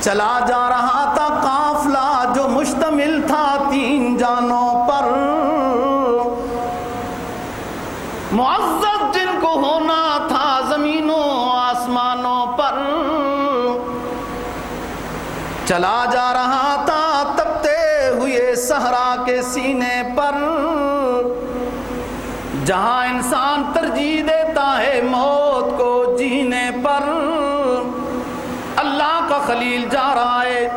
چلا جا رہا تھا قافلہ جو مشتمل تھا 3 جانوں پر، معزز جن کو ہونا تھا زمینوں آسمانوں پر، چلا جا رہا تھا تپتے ہوئے صحرا کے سینے پر، جہاں انسان ترجیح دیتا ہے موت کو جینے پر، اللہ کا خلیل جا رہا ہے،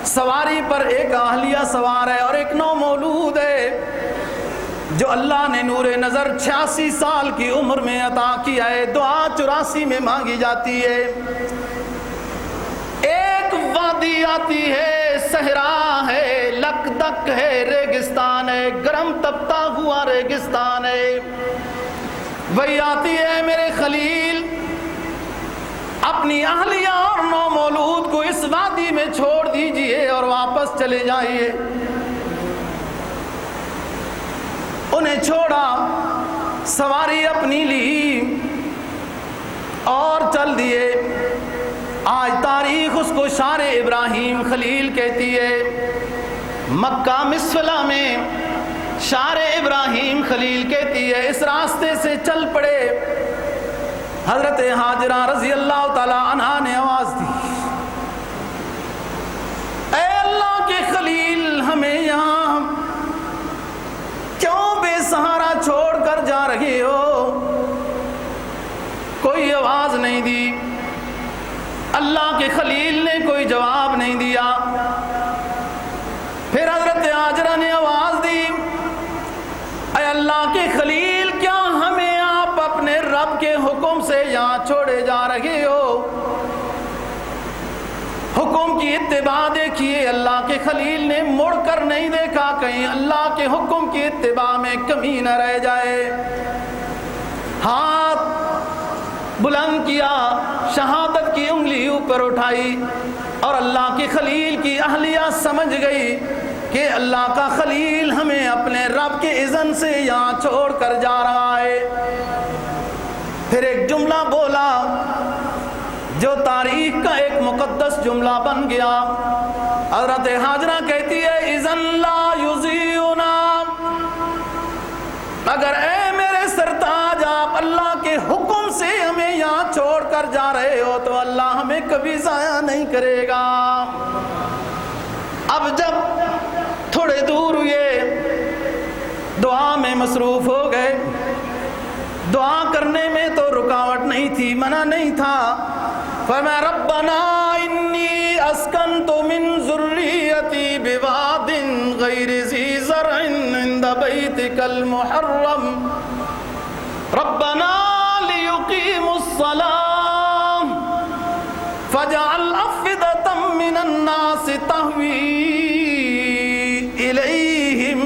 سواری پر ایک اہلیہ سوار ہے اور ایک نومولود ہے جو اللہ نے نور نظر 86 سال کی عمر میں عطا کیا ہے، دعا 84 میں مانگی جاتی ہے۔ ایک وادی آتی ہے، صحرا ہے، لک دک ہے، ریگستان ہے، گرم تپتا ہوا ریگستان ہے، وہی آتی ہے میرے خلیل اپنی اہلیہ اور نومولود کو اس وادی میں چھوڑ دیجئے اور واپس چلے جائیے۔ انہیں چھوڑا، سواری اپنی لی اور چل دیے۔ آج تاریخ اس کو شار ابراہیم خلیل کہتی ہے، مکہ مسفلہ میں شار ابراہیم خلیل کہتی ہے، اس راستے سے چل پڑے۔ حضرت ہاجرہ رضی اللہ تعالی عنہا نے آواز دی، اے اللہ کے خلیل، ہمیں یہاں کیوں بے سہارا چھوڑ کر جا رہے ہو؟ کوئی آواز نہیں دی، اللہ کے خلیل نے کوئی جواب نہیں دیا۔ پھر حضرت ہاجرہ نے آواز دی، اے اللہ کے خلیل، کیا ہمیں آپ اپنے رب کے حکم سے یہاں چھوڑے جا رہے ہو؟ حکم کی اتباع دیکھیے، اللہ کے خلیل نے مڑ کر نہیں دیکھا کہیں اللہ کے حکم کی اتباع میں کمی نہ رہ جائے۔ ہاتھ بلند کیا، شہادت کی انگلی اوپر اٹھائی، اور اللہ کے خلیل کی اہلیہ سمجھ گئی کہ اللہ کا خلیل ہمیں اپنے رب کے اذن سے یہاں چھوڑ کر جا رہا ہے۔ پھر ایک جملہ بولا جو تاریخ کا ایک مقدس جملہ بن گیا۔ حضرت ہاجرہ کہتی ہے اذن لا یضیعنا، اگر اے میرے سرتاج آپ اللہ کے حکم سے ہمیں یہاں چھوڑ کر جا رہے ہو تو اللہ ہمیں کبھی ضائع نہیں کرے گا۔ اب جب تھوڑے دور ہوئے، دعا میں مصروف ہو گئے۔ دعا کرنے میں تو رکاوٹ نہیں تھی، منع نہیں تھا۔ فرمایا ربنا انی اسکنت من ذریتی بواد غیر ذی زرع عند بیتک المحرم ربنا لیقیموا الصلاة فاجعل افئدة من الناس تهوی الیہم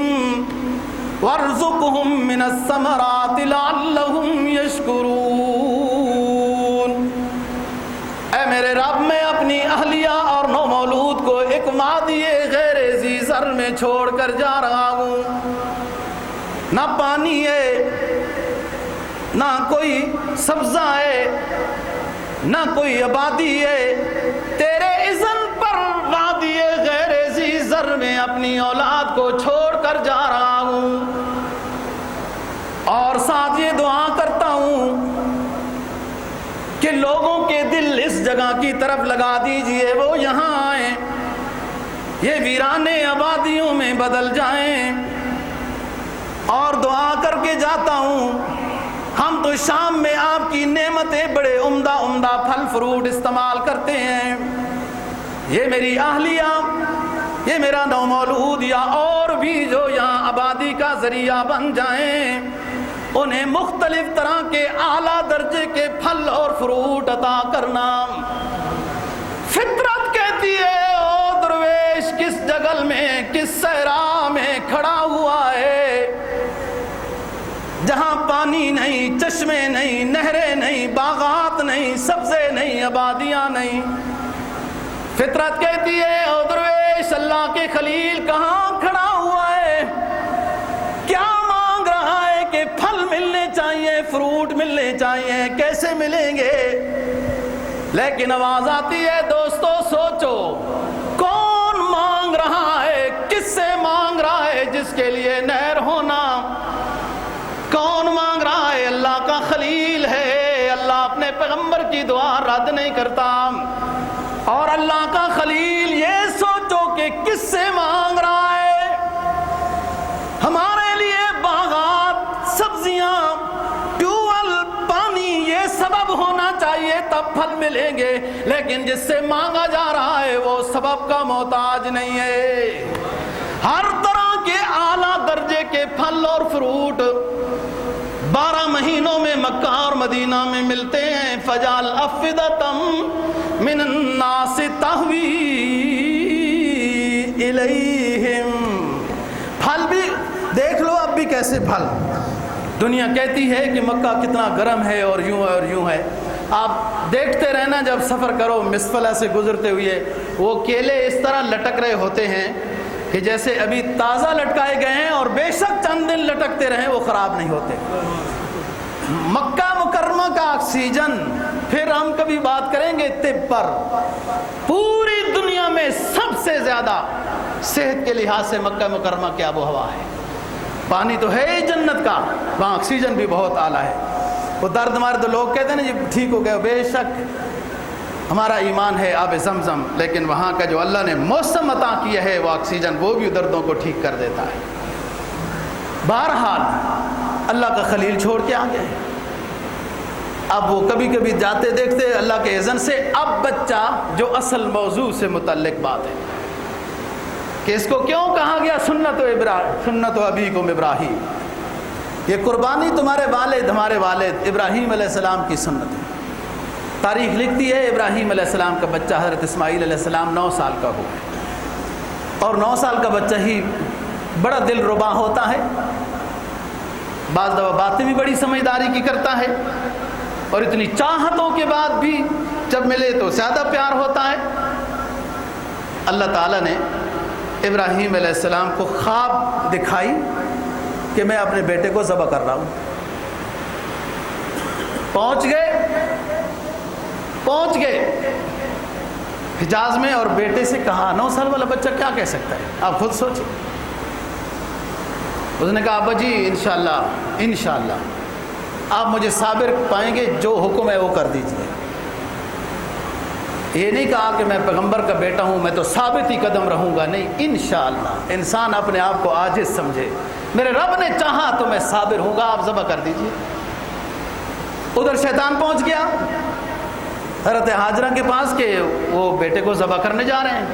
وارزقهم من الثمرات لعلهم یشکرون۔ اے میرے رب، میں اپنی اہلیہ اور نو مولود کو ایک وادی غیر ذی زر میں چھوڑ کر جا رہا ہوں۔ نہ پانی ہے، نہ کوئی سبزہ ہے، نہ کوئی آبادی ہے، تیرے اذن پر وادی غیر ذی زر میں اپنی اولاد کو چھوڑ کر جا رہا ہوں، اور ساتھ یہ دعا کرتا ہوں کہ لوگوں کے دل اس جگہ کی طرف لگا دیجئے، وہ یہاں آئیں، یہ ویرانے آبادیوں میں بدل جائیں۔ اور دعا کر کے جاتا ہوں، ہم تو شام میں آپ کی نعمتیں بڑے عمدہ عمدہ پھل فروٹ استعمال کرتے ہیں، یہ میری اہلیہ، یہ میرا نومولود یا اور بھی جو یہاں آبادی کا ذریعہ بن جائیں، انہیں مختلف طرح کے اعلیٰ درجے کے پھل اور فروٹ عطا کرنا۔ فطرت کہتی ہے او درویش کس جنگل میں، کس صحرا میں کھڑا ہوا ہے جہاں پانی نہیں، چشمے نہیں، نہریں نہیں، باغات نہیں، سبزے نہیں، آبادیاں نہیں۔ فطرت کہتی ہے او درویش اللہ کے خلیل کہاں کھڑا ہوا ہے، کیا مانگ رہا ہے کہ پھل ملنے چاہیے، فروٹ ملنے چاہیے، کیسے ملیں گے؟ لیکن آواز آتی ہے دوستو سوچو، کون مانگ رہا ہے، کس سے مانگ رہا ہے جس کے لیے نہر ہونا؟ کون مانگ رہا ہے؟ اللہ کا خلیل ہے۔ اللہ اپنے پیغمبر کی دعا رد نہیں کرتا، اور اللہ کا خلیل یہ سوچو کہ کس سے مانگ رہا ہے۔ ہمارے لیے باغات، سبزیاں، ٹیوبل، پانی یہ سبب ہونا چاہیے تب پھل ملیں گے، لیکن جس سے مانگا جا رہا ہے وہ سبب کا محتاج نہیں ہے۔ ہر طرح کے اعلیٰ درجے کے پھل اور فروٹ 12 مہینوں میں مکہ اور مدینہ میں ملتے ہیں۔ فجعل افئدۃ من الناس تہوی الیہم، پھل بھی دیکھ لو اب بھی کیسے پھل، دنیا کہتی ہے کہ مکہ کتنا گرم ہے اور یوں ہے اور یوں ہے، آپ دیکھتے رہنا جب سفر کرو مسفلہ سے گزرتے ہوئے، وہ کیلے اس طرح لٹک رہے ہوتے ہیں کہ جیسے ابھی تازہ لٹکائے گئے ہیں، اور بے شک چند دن لٹکتے رہیں وہ خراب نہیں ہوتے۔ مکہ مکرمہ کا آکسیجن، پھر ہم کبھی بات کریں گے طب پر، پوری دنیا میں سب سے زیادہ صحت کے لحاظ سے مکہ مکرمہ کی آب و ہوا ہے۔ پانی تو ہے ہی جنت کا، وہاں آکسیجن بھی بہت اعلیٰ ہے۔ وہ درد مرد لوگ کہتے ہیں نا یہ ٹھیک ہو گئے، بے شک ہمارا ایمان ہے آب زمزم، لیکن وہاں کا جو اللہ نے موسم عطا کیا ہے وہ آکسیجن، وہ بھی دردوں کو ٹھیک کر دیتا ہے۔ بہرحال اللہ کا خلیل چھوڑ کے آ گئے، اب وہ کبھی کبھی جاتے دیکھتے اللہ کے اذن سے۔ اب بچہ جو اصل موضوع سے متعلق بات ہے کہ اس کو کیوں کہا گیا سنت و ابیکم ابراہیم، یہ قربانی تمہارے والد ہمارے والد ابراہیم علیہ السلام کی سنت ہے۔ تاریخ لکھتی ہے ابراہیم علیہ السلام کا بچہ حضرت اسماعیل علیہ السلام 9 سال کا ہوا، اور 9 سال کا بچہ ہی بڑا دل ربا ہوتا ہے، بعض دفعہ باتیں بھی بڑی سمجھداری کی کرتا ہے، اور اتنی چاہتوں کے بعد بھی جب ملے تو زیادہ پیار ہوتا ہے۔ اللہ تعالیٰ نے ابراہیم علیہ السلام کو خواب دکھائی کہ میں اپنے بیٹے کو ذبح کر رہا ہوں۔ پہنچ گئے حجاز میں، اور بیٹے سے کہا، 9 سال والا بچہ کیا کہہ سکتا ہے، آپ خود سوچیں۔ اس نے کہا ابا جی انشاءاللہ آپ مجھے صابر پائیں گے، جو حکم ہے وہ کر دیجئے۔ یہ نہیں کہا کہ میں پیغمبر کا بیٹا ہوں میں تو ثابت ہی قدم رہوں گا، نہیں، انشاءاللہ۔ انسان اپنے آپ کو عاجز سمجھے، میرے رب نے چاہا تو میں صابر ہوں گا، آپ ذبح کر دیجئے۔ ادھر شیطان پہنچ گیا حضرت ہاجرہ کے پاس کہ وہ بیٹے کو ذبح کرنے جا رہے ہیں۔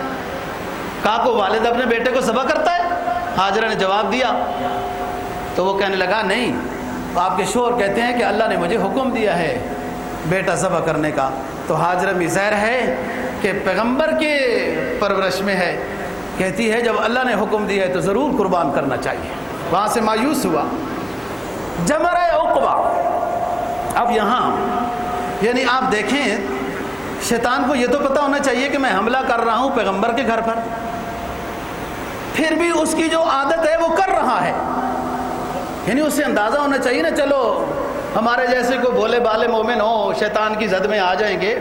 کہا کو والد اپنے بیٹے کو ذبح کرتا ہے؟ ہاجرہ نے جواب دیا تو وہ کہنے لگا نہیں، آپ کے شوہر کہتے ہیں کہ اللہ نے مجھے حکم دیا ہے بیٹا ذبح کرنے کا۔ تو ہاجرہ بھی ظاہر ہے کہ پیغمبر کے پرورش میں ہے، کہتی ہے جب اللہ نے حکم دیا ہے تو ضرور قربان کرنا چاہیے۔ وہاں سے مایوس ہوا۔ جمرہ عقبہ، اب یہاں یعنی آپ دیکھیں شیطان کو یہ تو پتہ ہونا چاہیے کہ میں حملہ کر رہا ہوں پیغمبر کے گھر پر، پھر بھی اس کی جو عادت ہے وہ کر رہا ہے، یعنی اسے اندازہ ہونا چاہیے نا، چلو ہمارے جیسے کوئی بھولے بالے مومن ہو شیطان کی زد میں آ جائیں گے۔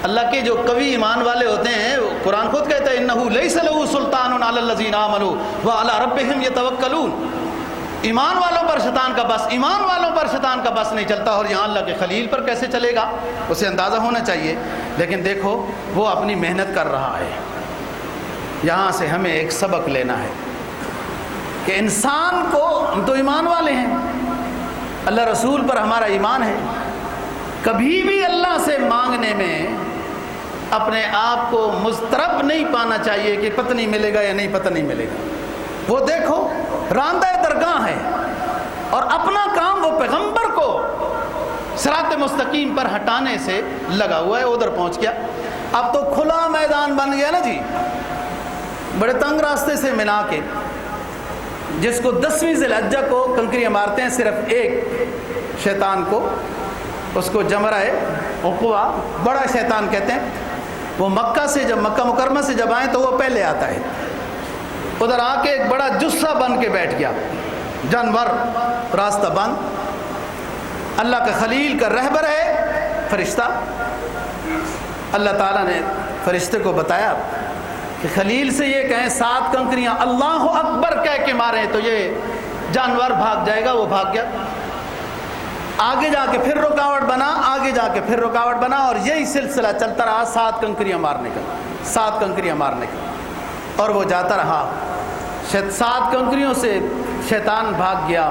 اللہ کے جو قوی ایمان والے ہوتے ہیں، قرآن خود کہتا ہے انہ لیس لہ سلطان علی الذین آمنوا وعلی ربہم یتوکلون۔ ایمان والوں پر شیطان کا بس، ایمان والوں پر شیطان کا بس نہیں چلتا، اور یہاں اللہ کے خلیل پر کیسے چلے گا، اسے اندازہ ہونا چاہیے۔ لیکن دیکھو وہ اپنی محنت کر رہا ہے۔ یہاں سے ہمیں ایک سبق لینا ہے کہ انسان کو، ہم تو ایمان والے ہیں، اللہ رسول پر ہمارا ایمان ہے، کبھی بھی اللہ سے مانگنے میں اپنے آپ کو مضطرب نہیں پانا چاہیے کہ پتہ نہیں ملے گا یا نہیں پتہ نہیں ملے گا۔ وہ دیکھو راندہ درگاہ ہے، اور اپنا کام وہ پیغمبر کو صراط مستقیم پر ہٹانے سے لگا ہوا ہے۔ ادھر پہنچ گیا، اب تو کھلا میدان بن گیا نا جی، بڑے تنگ راستے سے منا کے، جس کو 10ویں ذی الحجہ کو کنکریاں مارتے ہیں، صرف ایک شیطان کو، اس کو جمرہ عقبہ بڑا شیطان کہتے ہیں۔ وہ مکہ سے جب مکہ مکرمہ سے جب آئیں تو وہ پہلے آتا ہے، ادھر آ کے ایک بڑا جثہ بن کے بیٹھ گیا، جانور، راستہ بند۔ اللہ کا خلیل کا رہبر ہے فرشتہ، اللہ تعالیٰ نے فرشتے کو بتایا کہ خلیل سے یہ کہیں 7 کنکریاں اللہ اکبر کہہ کے ماریں تو یہ جانور بھاگ جائے گا۔ وہ بھاگ گیا، آگے جا کے پھر رکاوٹ بنا، آگے جا کے پھر رکاوٹ بنا، اور یہی سلسلہ چلتا رہا 7 کنکریاں مارنے کا، 7 کنکریاں مارنے کا، اور وہ جاتا رہا۔ 7 کنکریوں سے شیطان بھاگ گیا،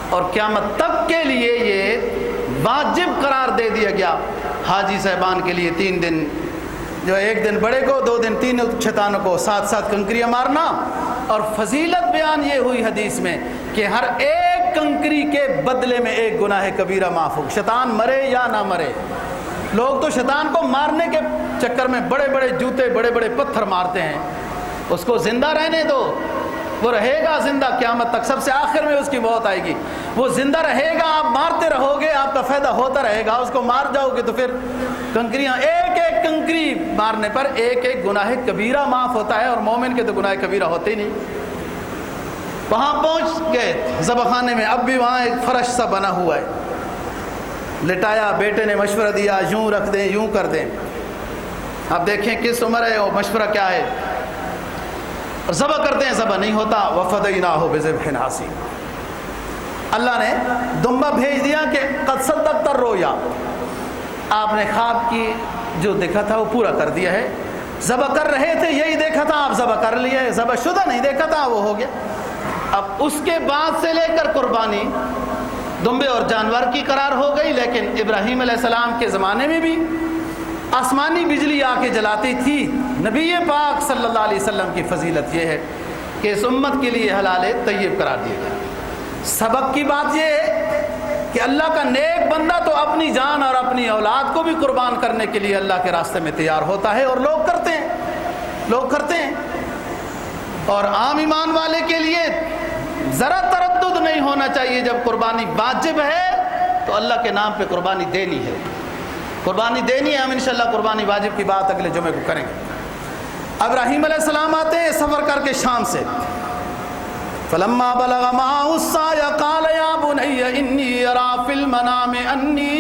اور قیامت تک کے لیے یہ واجب قرار دے دیا گیا حاجی صاحبان کے لیے 3 دن، جو 1 دن بڑے کو، 2 دن 3 شیطانوں کو 7 کنکریاں مارنا۔ اور فضیلت بیان یہ ہوئی حدیث میں کہ ہر ایک کنکری کے بدلے میں ایک گناہ کبیرہ معاف ہو، شیطان مرے یا نہ مرے۔ لوگ تو شیطان کو مارنے کے چکر میں بڑے بڑے جوتے، بڑے بڑے پتھر مارتے ہیں، اس کو زندہ رہنے دو، وہ رہے گا زندہ قیامت تک، سب سے آخر میں اس کی موت آئے گی، وہ زندہ رہے گا، آپ مارتے رہو گے، آپ کا فائدہ ہوتا رہے گا۔ اس کو مار جاؤ گے تو پھر کنکریاں، ایک ایک کنکری مارنے پر ایک ایک گناہ کبیرہ معاف ہوتا ہے، اور مومن کے تو گناہ کبیرہ ہوتے ہی نہیں۔ وہاں پہنچ گئے ذبح خانے میں، اب بھی وہاں ایک فرش سا بنا ہوا ہے، لٹایا، بیٹے نے مشورہ دیا یوں رکھ دیں یوں کر دیں۔ اب دیکھیں کس عمر ہے، وہ مشورہ کیا ہے، ذبح کرتے ہیں، ذبح نہیں ہوتا۔ وَفَدَيْنَاهُ بِذِبْحٍ عَظِيمٍ، اللہ نے دمبا بھیج دیا کہ قد صدقت الرؤیا، آپ نے خواب کی جو دیکھا تھا وہ پورا کر دیا ہے۔ ذبح کر رہے تھے، یہی دیکھا تھا، آپ ذبح کر لیے، ذبح شدہ نہیں دیکھا تھا، وہ ہو گیا۔ اب اس کے بعد سے لے کر قربانی دمبے اور جانور کی قرار ہو گئی، لیکن ابراہیم علیہ السلام کے زمانے میں بھی آسمانی بجلی آ کے جلاتی تھی۔ نبی پاک صلی اللہ علیہ وسلم کی فضیلت یہ ہے کہ اس امت کے لیے حلال طیب قرار دیا گیا۔ سبق کی بات یہ ہے کہ اللہ کا نیک بندہ تو اپنی جان اور اپنی اولاد کو بھی قربان کرنے کے لیے اللہ کے راستے میں تیار ہوتا ہے، اور لوگ کرتے ہیں۔ اور عام ایمان والے کے لیے ذرا تردد نہیں ہونا چاہیے، جب قربانی واجب ہے تو اللہ کے نام پہ قربانی دینی ہے، ہم انشاءاللہ قربانی واجب کی بات اگلے جمعے کو کریں گے۔ ابراہیم علیہ السلام آتے ہیں سفر کر کے شام سے، فلما بلغ معه السعي قال يا بني اني ارى في المنام اني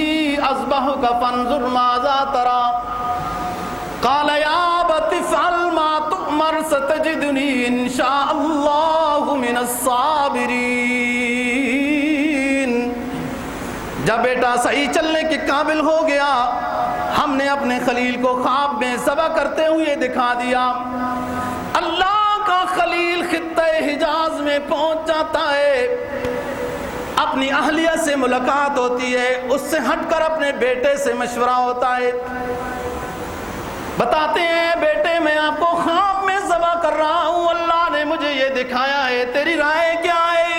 اذبحك فانظر ماذا ترى قال يا ابت افعل ما تؤمر ستجدني ان شاء الله من الصابرين۔ جب بیٹا صحیح چلنے کے قابل ہو گیا، ہم نے اپنے خلیل کو خواب میں ذبح کرتے ہوئے دکھا دیا۔ اللہ کا خلیل خطہ حجاز میں پہنچ جاتا ہے، اپنی اہلیہ سے ملاقات ہوتی ہے، اس سے ہٹ کر اپنے بیٹے سے مشورہ ہوتا ہے، بتاتے ہیں بیٹے میں آپ کو خواب میں ذبح کر رہا ہوں، اللہ نے مجھے یہ دکھایا ہے، تیری رائے کیا ہے؟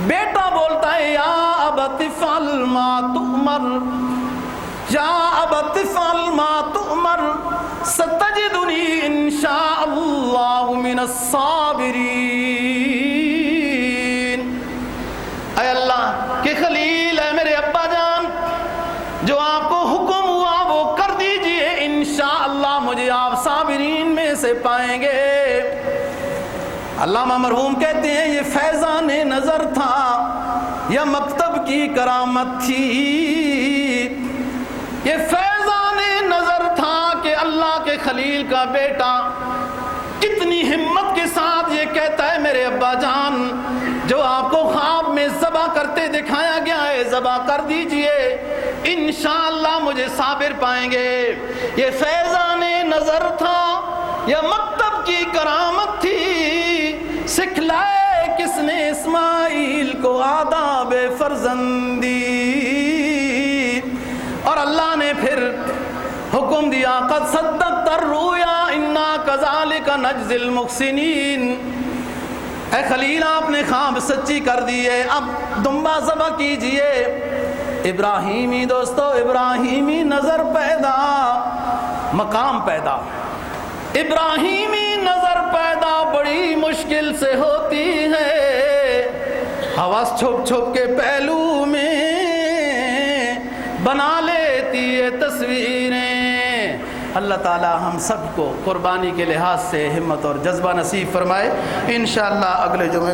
بیٹا بولتا ہے یا ابت افعل ما تؤمر، یا ابت افعل ما تؤمر ستجدنی انشاء اللہ من الصابرین۔ اے اللہ کے خلیل، اے میرے ابا جان، جو آپ کو حکم ہوا وہ کر دیجئے، انشاءاللہ مجھے آپ صابرین میں سے پائیں گے۔ علامہ مرحوم کہتے ہیں یہ فیضان نظر تھا یا مکتب کی کرامت تھی، یہ فیضان نظر تھا کہ اللہ کے خلیل کا بیٹا کتنی ہمت کے ساتھ یہ کہتا ہے میرے ابا جان جو آپ کو خواب میں ذبح کرتے دکھایا گیا ہے ذبح کر دیجئے، انشاءاللہ مجھے صابر پائیں گے۔ یہ فیضان نظر تھا یا مکتب کی کرامت تھی، سکھلائے کس نے اسماعیل کو آداب فرزندی، اور اللہ نے پھر حکم دیا قد صدقت الرؤیا انا کذالک نجزی المحسنین۔ اے خلیل آپ نے خواب سچی کر دی ہے، اب دمبا ذبح کیجئے۔ ابراہیمی دوستو، ابراہیمی نظر پیدا، مقام پیدا، ابراہیمی نظر پیدا بڑی مشکل سے ہوتی ہے، حواس چھپ چھپ کے پہلو میں بنا لیتی ہے تصویریں۔ اللہ تعالی ہم سب کو قربانی کے لحاظ سے ہمت اور جذبہ نصیب فرمائے۔ انشاءاللہ اگلے جمعے